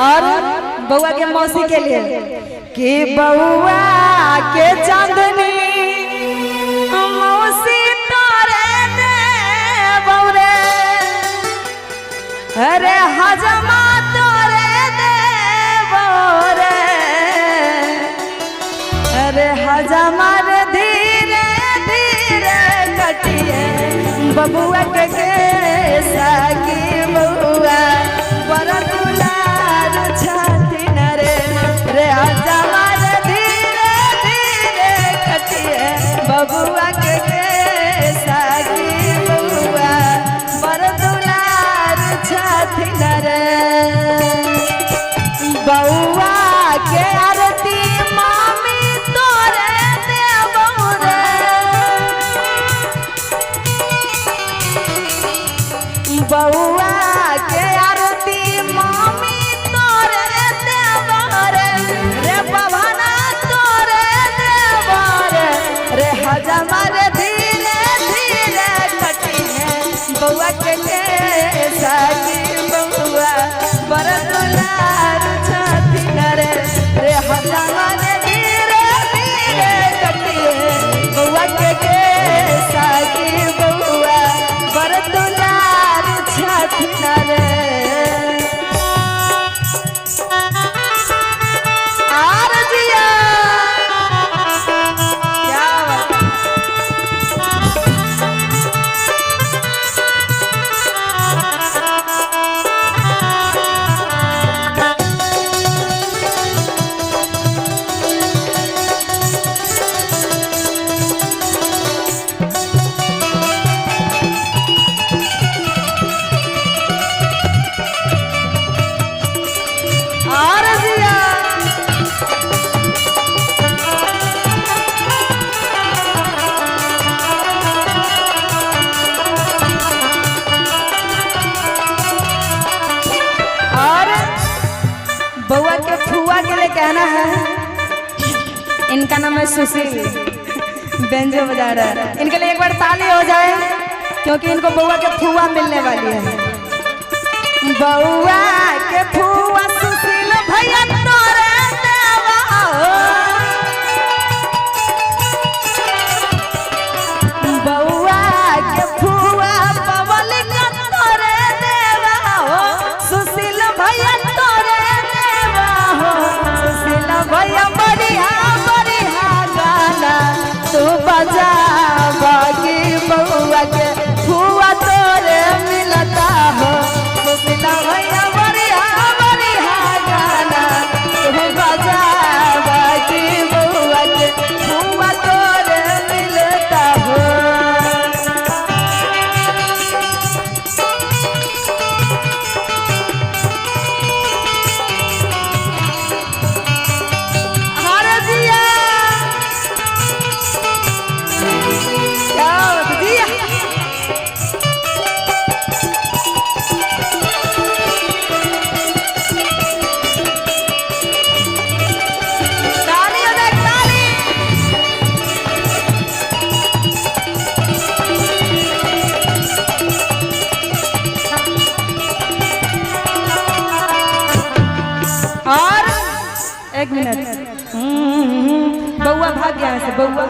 और बउआ के मौसी के लिए कि बउआ के चांदनी मौसी तोरे दे बउरे अरे हजमा तोरे दे बउरे अरे हजमा रे धीरे धीरे कटिए बबुआ के साकी बउआ बड़ा दुलार छाती न रे रे हजमा रे धीरे धीरे कटिए बबुआ के साकी बउआ बड़ा दुलार छाती न रे बउआ के आरती मामी तोरे देबौ रे बउआ के आरती मामी तोरे देबौ रे रे बभना तोरे देबौ रे रे हजमा रे धीरे धीरे कटिए बउआ के साकी बउआ बड़ा दुलार छाती न रे रे हजमा रे धीरे धीरे कटिए बउआ के साकी बउआ बड़ा दुलार छाती न रे आर जिया क्या बात आर जिया और बउआ के फुआ के लिए कहना है इनका नाम है सुशील बेंजो बजा रहा है इनके लिए एक बार ताली हो जाए क्योंकि इनको बउआ के फुआ मिलने वाली है बउआ के फुआ सुशील भैया तोरे देवा हो बउआ के फुआ पवल का तोरे देवा हो सुशील भैया तोरे देवा हो सुशील भैया बढ़िया बढ़िया गाना तू बजा बाकी बउआ के फुआ तोरे मिलता हो सुशील भैया बढ़िया बढ़िया गाना तू बजा बाकी बउआ के फुआ तोरे मिलता हो अरे जिया क्या बात जिया ताली हो जाए ताली और एक मिनट बउआ भाग गया है से बउआ